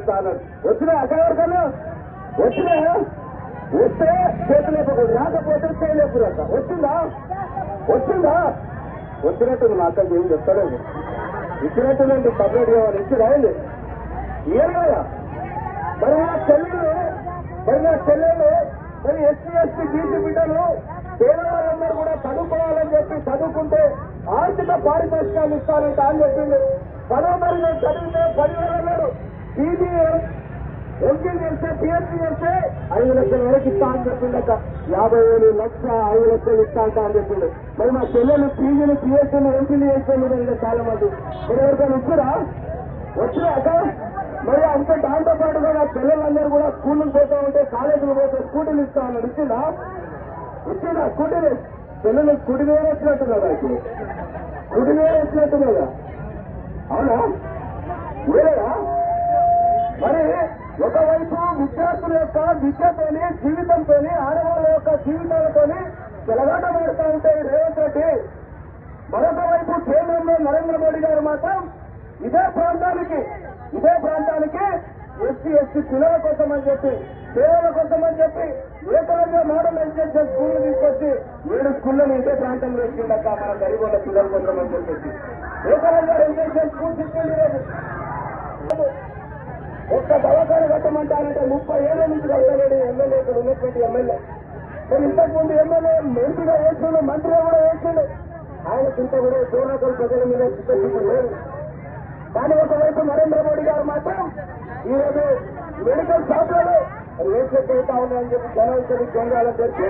ఇస్తా అన్నాడు. వచ్చినా అక్కడికన్నా వచ్చినా వస్తే చేతి లేపకూడదు, రాకపోతే చేయలేకపోయాక వచ్చిందా వచ్చినట్టు మా అక్కడికి ఏం చెప్తాడండి. ఇచ్చినట్టుందండి సపరేట్ గా వాళ్ళు ఇచ్చి రాయండి ఏం కదా. మరి నా చెల్లెలు మరి ఎస్సీ ఎస్టీ బీసీ బిడ్డలు పేదవాళ్ళందరూ కూడా చదువుకోవాలని చెప్పి చదువుకుంటే ఆర్థిక పారితోషికాలు ఇస్తానంట అని చెప్పింది. 10వ తరగతి చదివితే 10,000 అన్నాడు. పీజీ ఎంపీ చేస్తే పిహెచ్డీ చేస్తే 5 లక్షల వరకు ఇస్తా అని చెప్పిండట. 50,000 లక్ష 5 లక్షలు ఇస్తా అని చెప్పిండు. మరి మా చెల్లెలు పీజీలు పిహెచ్డీలు ఎంపీలు చేస్తే చాలా మంది మరి ఎవరికైనా వచ్చినా అక్క. మరి అంతే దాంతో పాటుగా నా పిల్లలందరూ కూడా స్కూళ్ళకి పోతూ ఉంటే కాలేజీలు పోతే స్కూటీలు ఇస్తా అన్నాడు. ఇచ్చిందా స్కూటీలు? పిల్లలు స్కూటీ మీద వచ్చినట్టు కదా, ఇప్పుడు స్కూటీ మీద వచ్చినట్టు కదా, అవునా వేరేగా? మరి ఒకవైపు విద్యార్థుల యొక్క విద్యతోని జీవితంతోని ఆడవాళ్ళ యొక్క జీవితాలతోని చెలగాటమాడుతూ ఉంటాయి రేవంత్ రెడ్డి. మరొక వైపు కేంద్రంలో నరేంద్ర మోడీ గారు మాత్రం ఇదే ప్రాంతానికి ఎస్సీ ఎస్టీ పిల్లల కోసం అని చెప్పి సేవల కోసం అని చెప్పి ఏకలంగా మోడల్ ఎడ్యుకేషన్ స్కూల్ తీసుకొచ్చి 7 స్కూళ్లను ఇదే ప్రాంతంలో ఇచ్చిందక్క మన గరీబుల పిల్లల కోసం అని చెప్పేసి ఏకలంగా ఎడ్యుకేషన్ స్కూల్ తీసుకెళ్ళి ఒక్క దవాఖాన కట్టమంటారంటే 30 ఏళ్ల నుంచి కట్టలేడు ఎమ్మెల్యే, ఇక్కడ ఉన్నటువంటి ఎమ్మెల్యే. మరి ఇంతకుముందు ఎమ్మెల్యే ఎంపీగా వేసిండు, మంత్రిగా కూడా వేసిండు. ఆయనకి ఇంత కూడా పూర్ణకం ప్రజల మీద చిత్తశుద్ధి లేదు. కానీ ఒకవైపు నరేంద్ర మోడీ గారు మాత్రం ఈరోజు మెడికల్ షాప్లలో రేట్లు అవుతా ఉన్నాయని చెప్పి జనాలు కేంద్రాలను తెచ్చి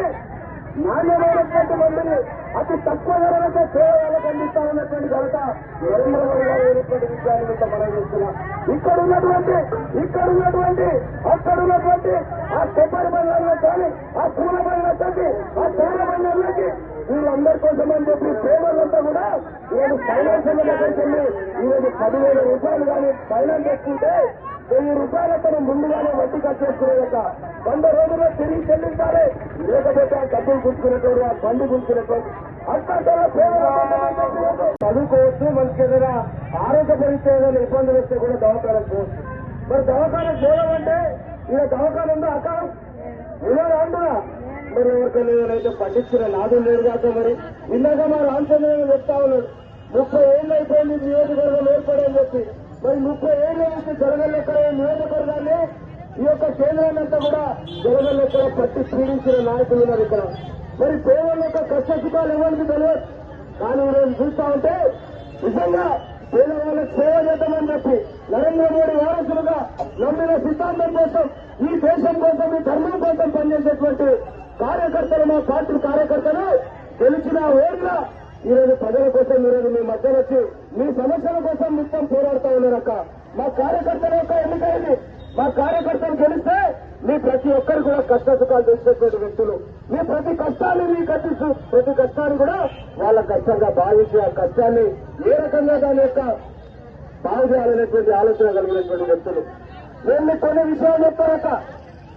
నాణ్యమైనటువంటి మందులు అతి తక్కువ ధరలతో సేవలకు అందిస్తా ఉన్నటువంటి ఘనత నరేంద్ర మోడీ గారు అయినటువంటి విషయాన్ని ఇంత మనం చేస్తున్నాం. ఇక్కడున్నటువంటి అక్కడున్నటువంటి ఆ కొబ్బరి బండ్లలో కానీ ఆ పూల బండ్లకి ఆ తేల బండ్లకి వీళ్ళందరి కోసం అని చెప్పి పేదలంతా కూడా ఈరోజు ఫైనాన్షియల్ దగ్గరికి ఈరోజు 10,000 రూపాయలు కానీ ఫైనాన్స్ చేసుకుంటే 1000 రూపాయలు అతను ముందుగానే వడ్డీ కట్టేసుకునేదట. 100 రోజుల్లో తిరిగి చెల్లించాలి, లేకపోతే ఆ డబ్బులు గుంచుకునేటోడు ఆ బండి గుంచుకునేటోడు అట్లా చదువుకోవచ్చు. మనకి ఏదైనా ఆరోగ్య పరీక్ష ఏదైనా ఇబ్బందులు వస్తే కూడా దవాఖానకు పోవచ్చు. మరి దవాఖానకు పోవడం ఇలా దవాఖాన ఉందా అక్క ఇలా అంటున్నా. మరి ఎవరికైనా ఏదైతే పట్టించిన నాదులు లేరు కాక మరి ఇందాక మా రామచంద్ర చెప్తా ఉన్నాడు 30 ఏళ్ళు అయిపోయింది నియోజకవర్గం ఏర్పడని చెప్పి. మరి 30 ఏళ్ళ నుంచి జరగలెక్కడ నియోజకవర్గాన్ని ఈ యొక్క కేంద్రాన్ని అంతా కూడా జరగలెక్కడ పట్టి పీడించిన నాయకులు ఉన్నారు ఇక్కడ. మరి పేదల యొక్క కష్ట సుఖాలు ఎవరికి తెలియదు. కానీ ఈరోజు చూస్తా ఉంటే నిజంగా పేదవాళ్ళకి సేవ చేద్దామని చెప్పి నరేంద్ర మోడీ వారసులుగా నమ్మిన సిద్ధాంతం కోసం ఈ దేశం కోసం ఈ ధర్మం కోసం పనిచేసేటువంటి కార్యకర్తలు మా పార్టీ కార్యకర్తలు గెలిచిన ఓట్ల ఈరోజు ప్రజల కోసం ఈరోజు మీ మధ్యలో వచ్చి మీ సమస్యల కోసం నిత్యం పోరాడుతూ ఉన్నారక్క. మా కార్యకర్తల యొక్క ఎన్నికైంది. మా కార్యకర్తలు గెలిస్తే మీ ప్రతి ఒక్కరు కూడా కష్ట సుఖాలు తెలిసేటువంటి వ్యక్తులు. మీ ప్రతి కష్టాన్ని ప్రతి కష్టాన్ని కూడా వాళ్ళ కష్టంగా భావించి ఆ కష్టాన్ని ఏ రకంగా దాని యొక్క బాగు చేయాలనేటువంటి ఆలోచన కలిగినటువంటి వ్యక్తులు. నేను మీకు కొన్ని విషయాలు చెప్తానక్క,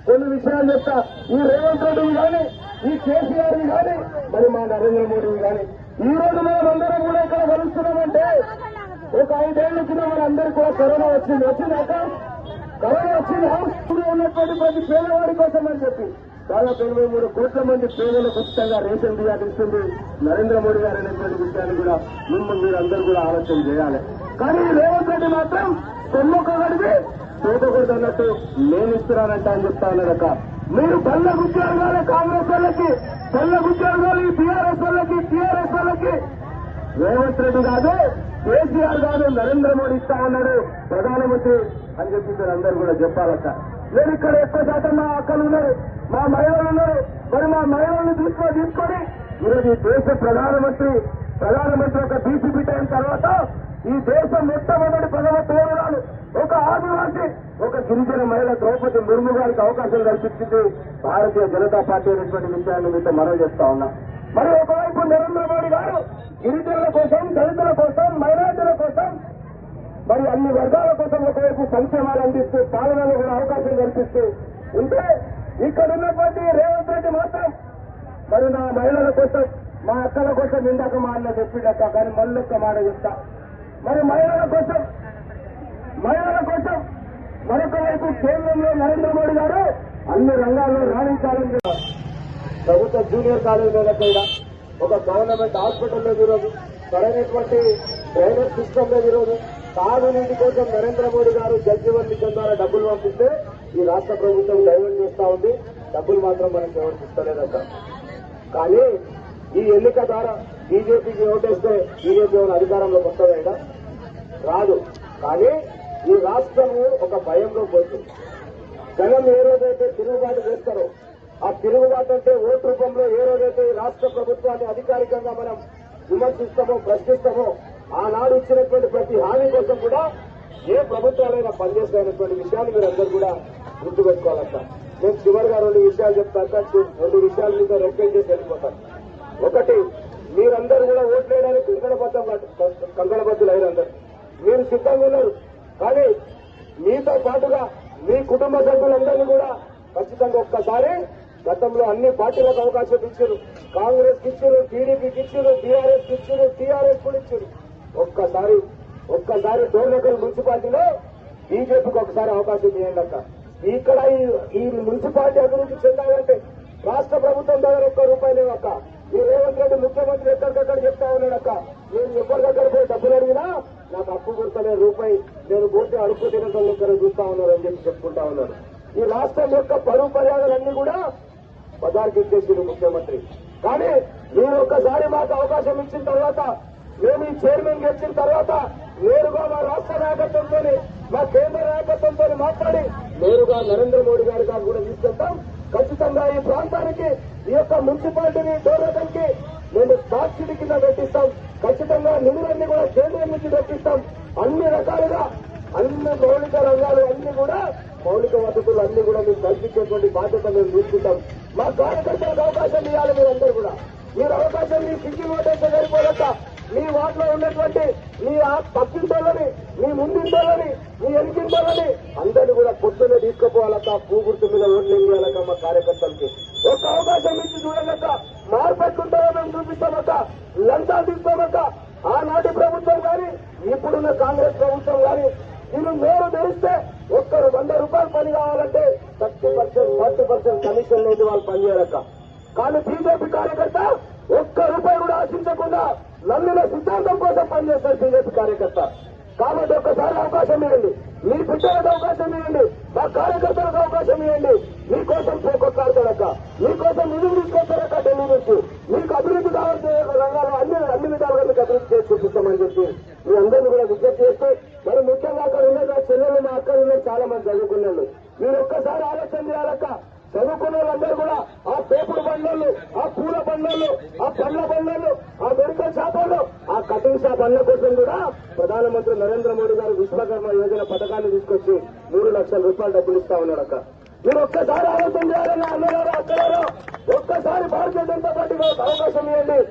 కొన్ని విషయాలు చెప్తా. ఈ రేవంత్ రెడ్డిని కానీ ఈ కేసీఆర్ని కానీ మరి మా నరేంద్ర మోడీని కానీ ఈ రోజు మనం అందరం కూడా ఇక్కడ కలుస్తున్నామంటే ఒక 5 ఏళ్ల కింద మన అందరికీ కూడా కరోనా వచ్చిందాక కరోనా వచ్చిందా ఉన్నటువంటి ప్రతి పేదవాడి కోసం అని చెప్పి దాదాపు 83 కోట్ల మంది పేదలకు ఉచితంగా రేషన్ బియ్యాలు ఇస్తుంది నరేంద్ర మోడీ గారు అనేటువంటి విషయాన్ని కూడా మీరు అందరూ కూడా ఆలోచన చేయాలి. కానీ రేవంత్ రెడ్డి మాత్రం సొమ్మొక్కడికి చూడకూడదు అన్నట్టు నేను ఇస్తున్నానంట అని చెప్తా ఉన్నాడక. మీరు పల్ల ఉద్యోగాలు కాంగ్రెస్ వాళ్ళకి, పల్ల ఉద్యోగాలు ఈ టీఆర్ఎస్ వాళ్ళకి రేవంత్ రెడ్డి కాదు, కేసీఆర్ కాదు, నరేంద్ర మోడీ ఇస్తా ఉన్నాడు ప్రధానమంత్రి అని చెప్పి మీరు అందరూ కూడా చెప్పాలట. నేను ఇక్కడ ఎక్కువ శాతం మా అక్కలు ఉన్నారు, మా మహిళలు ఉన్నారు. మరి మా మహిళలను తీసుకొని ఈరోజు ఈ దేశ ప్రధానమంత్రి ఒక బీసీపీ టైం తర్వాత ఈ దేశం మొట్టమొదటి ప్రథమ పౌరురాలు ఒక ఆదివాసి ఒక గిరిజన మహిళ ద్రౌపది ముర్ము గారికి అవకాశం కల్పించింది భారతీయ జనతా పార్టీ అనేటువంటి విషయాన్ని మీతో మనవి చేస్తా ఉన్నా. మరి ఒకవైపు నరేంద్ర మోడీ గారు గిరిజనుల కోసం, దళితుల కోసం, మైనార్టీల కోసం, మరి అన్ని వర్గాల కోసం ఒకవైపు సంక్షేమాలు అందిస్తూ పాలనలో కూడా అవకాశం కల్పిస్తూ ఉంటే ఇక్కడ ఉన్నటువంటి రేవంత్ రెడ్డి మాత్రం మరి నా మహిళల కోసం, మా అక్కల కోసం ఇందాక మా అన్న చెప్పిండక్క. కానీ మళ్ళొక్క మాట చెప్తా. మరి మహిళల కోసం మరొక వైపు కేంద్రంలో నరేంద్ర మోడీ గారు అన్ని రంగాల్లో రాణించాలని ప్రభుత్వ జూనియర్ కాలేజ్ మీద ఒక గవర్నమెంట్ హాస్పిటల్ లేదు ఈరోజు, సరైనటువంటి డ్రైనేజ్ సిస్టమ్ లేదు ఈరోజు. తాగునీటి కోసం నరేంద్ర మోడీ గారు జల్ మిషన్ ద్వారా డబ్బులు పంపిస్తే ఈ రాష్ట్ర ప్రభుత్వం డైవర్ట్ చేస్తా ఉంది. డబ్బులు మాత్రం మనకి ఎవరు ఇస్తలేదట. కానీ ఈ ఎన్నిక ద్వారా బీజేపీకి ఓటేస్తే బీజేపీ అధికారంలోకి వస్తుందా? రాదు. కానీ ఈ రాష్ట్రము ఒక భయంలో పోతుంది. జనం ఏ రోజైతే తిరుగుబాటు చేస్తారో, ఆ తిరుగుబాటు అంటే ఓటు రూపంలో ఏ రోజైతే ఈ రాష్ట్ర ప్రభుత్వాన్ని అధికారికంగా మనం విమర్శిస్తామో, ప్రశ్నిస్తామో, ఆనాడు ఇచ్చినటువంటి ప్రతి హామీ కోసం కూడా ఏ ప్రభుత్వాలైనా పనిచేస్తాయనేటువంటి విషయాన్ని మీరు అందరూ కూడా గుర్తుపెట్టుకోవాలంట. నేను చివరిగా 2 విషయాలు చెప్తాక 2 విషయాల మీద రెక్వెస్ట్ చేసి వెళ్ళిపోతాను. ఒకటి, మీరందరూ కూడా ఓట్లేయడానికి కంకణబద్దులు అయిన అందరూ మీరు సిద్ధంగా ఉన్నారు. కానీ మీతో పాటుగా మీ కుటుంబ సభ్యులందరినీ కూడా ఖచ్చితంగా ఒక్కసారి గతంలో అన్ని పార్టీలకు అవకాశం ఇచ్చారు. కాంగ్రెస్ కి ఇచ్చారు, టీడీపీకి ఇచ్చారు, టీఆర్ఎస్ కి ఇచ్చారు, టీఆర్ఎస్ కూడా ఇచ్చారు. ఒక్కసారి డోర్నకల్ మున్సిపాలిటీలో బీజేపీకి ఒకసారి అవకాశం ఇవ్వండి అక్క. ఇక్కడ ఈ మున్సిపాలిటీ అభివృద్ధి చెందాలంటే రాష్ట్ర ప్రభుత్వం దగ్గర ₹1 లేవక్క. ఈ రేవంత్ రెడ్డి ముఖ్యమంత్రి ఎక్కడికక్కడ చెప్తా ఉన్నాడక్క, నేను ఎవరి దగ్గర పోయి డబ్బులు అడిగినా నాకు అప్పు గుర్తలే రూపాయి, నేను పోతే అడుపు తినడం లెక్కన చూస్తా ఉన్నారు అని చెప్పి చెప్పుకుంటా ఉన్నారు. ఈ రాష్ట్రం యొక్క పరువు మర్యాదలన్నీ కూడా బజార్కి ఇచ్చేసింది ముఖ్యమంత్రి. కానీ మీరు ఒక్కసారి మాకు అవకాశం ఇచ్చిన తర్వాత, మేము ఈ చైర్మన్ గెలిచిన తర్వాత నేరుగా మా రాష్ట్ర నాయకత్వంతో, మా కేంద్ర నాయకత్వంతో మాట్లాడి నేరుగా నరేంద్ర మోడీ గారి గారు కూడా తీసుకెళ్తాం. ఖచ్చితంగా ఈ ప్రాంతానికి, ఈ యొక్క మున్సిపాలిటీని, డోర్నకల్కి మేము స్మార్ట్ సిటీ కింద పెట్టిస్తాం. ఖచ్చితంగా నిధులన్నీ కూడా కేంద్రం నుంచి పెట్టిస్తాం. అన్ని రకాలుగా అన్ని మౌలిక రంగాలు అన్ని కూడా, మౌలిక వసతులు అన్ని కూడా మేము కల్పించేటువంటి బాధ్యత మేము తీసుకుంటాం. మా కార్యకర్తలకు అవకాశం ఇవ్వాలి. మీరందరూ కూడా మీరు అవకాశం, మీ సింగిల్ ఓటేస్తే సరిపోలేక మీ వార్డులో ఉన్నటువంటి మీ పక్కింటోళ్ళని, మీ ముందింటోళ్ళని, మీ ఎనికింటోళ్ళని అందరినీ కూడా పొద్దున్నే తీసుకుపోవాలక్క. పూగుర్తు మీద ఓట్లు వేయాలక్క. మా కార్యకర్తలకి ఒక్క అవకాశం ఇచ్చి చూడలేక మార్పెట్టుకుంటారో మేము చూపిస్తామక్క. లంచాలు తీసుకోమక్క. ఆనాటి ప్రభుత్వం కానీ, ఇప్పుడున్న కాంగ్రెస్ ప్రభుత్వం కానీ, వీళ్ళు నోరు తెరిస్తే ఒక్కరు ₹100 పని కావాలంటే 30%, 40% కమిషన్ లేదు వాళ్ళు పనిచేయరక్క. కానీ బీజేపీ కార్యకర్త ₹1 కూడా ఆశించకుండా నమ్మిన సిద్ధాంతం కోసం పనిచేస్తారు బీజేపీ కార్యకర్త. కాబట్టి ఒక్కసారి అవకాశం ఇవ్వండి. మీ బిడ్డలకు అవకాశం ఇవ్వండి. మా కార్యకర్తలకు అవకాశం ఇవ్వండి. మీకోసం కొట్లాడతారక్క, మీకోసం నిధులు తీసుకొస్తారక్క. ఢిల్లీ నుంచి మీకు అభివృద్ధి కావాల్సిన రంగాల్లో అన్ని విధాలుగా మీకు అభివృద్ధి చేసి చూపిస్తామని చెప్పి మీ అందరినీ కూడా విజ్ఞప్తి చేస్తూ, మరి ముఖ్యంగా అక్కడ ఉన్న నా చెల్లెలు, మా అక్కలు ఉన్న చాలా మంది చదువుకున్నాళ్ళు. మీరు ఒక్కసారి ఆలోచన చేయాలక్క. చదువుకున్న వాళ్ళందరూ కూడా ఆ పేపుడు బండ్లు, ఆ పూల బండ్లు, ఆ పండ్ల బండ్లు, ఆ మెడికల్ షాపులు, ఆ కటింగ్ షాప్ అన్న కోసం కూడా ప్రధానమంత్రి నరేంద్ర మోడీ గారు విశ్వకర్మ యోజన పథకాన్ని తీసుకొచ్చి ₹3 లక్షల డబ్బులు ఇస్తా ఉన్నాడక్క. మీరు ఒక్కసారి ఆలోచన చేయాలని అన్నగారు, అక్కగారు ఒక్కసారి భారతీయ జనతా పార్టీకి అవకాశం ఇవ్వండి.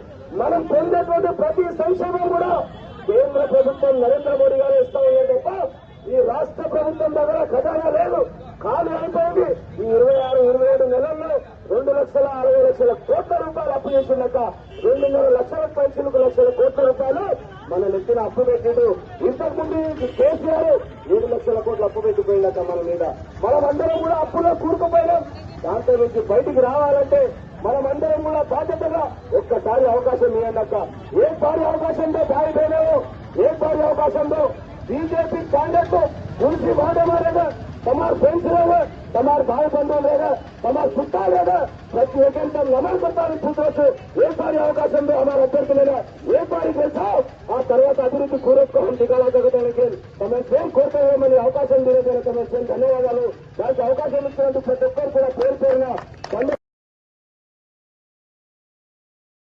మనం పొందేటువంటి ప్రతి సంక్షేమం కూడా కేంద్ర ప్రభుత్వం నరేంద్ర మోడీ గారు ఇస్తా ఉన్నారు తప్ప ఈ రాష్ట్ర ప్రభుత్వం దగ్గర ఖజానా లేదు, ఖాళీ అయిపోయింది. ఈ 26-27 నెలల్లో ₹2,60,00,000 అప్పు చేసిందక. 2.5 లక్షల పైసలకు ₹1,00,00,000 మన నెత్తిన అప్పు పెట్టిండు. ఇంతకుముందు కేసీఆర్ ₹7,00,000 అప్పు పెట్టిపోయిందక మన మీద. మనమందరం కూడా అప్పులో కూరుకుపోయినాం. దాంట్లో నుంచి బయటికి రావాలంటే మనమందరం కూడా బాధ్యతగా ఒక్కసారి అవకాశం ఇవ్వండి. ఏ పారి అవకాశంతో బాయిపోయినావు, ఏ పారి అవకాశంతో बीजेपी कांग्रेस को उनकी वादे मारेगा, तमार फ्रेंड्स रहेगा, तमार भाई बंधु रहेगा, तमार सुट्टा रहेगा. प्रति एक नमन करता पूछो ఏ పారి అవకాశంలో हमारे अभ्यर्थी लेना ఏ పారి గెలిచావు ఆ తర్వాత అభివృద్ధి కూరొక్క దిగాలగడానికి తమ సేమ్ కోరుతామని అవకాశం లేదని తమ సేమ్ ధన్యవాదాలు. దానికి అవకాశం ఇచ్చినందుకు ప్రతి ఒక్కరు కూడా పేరు పేరున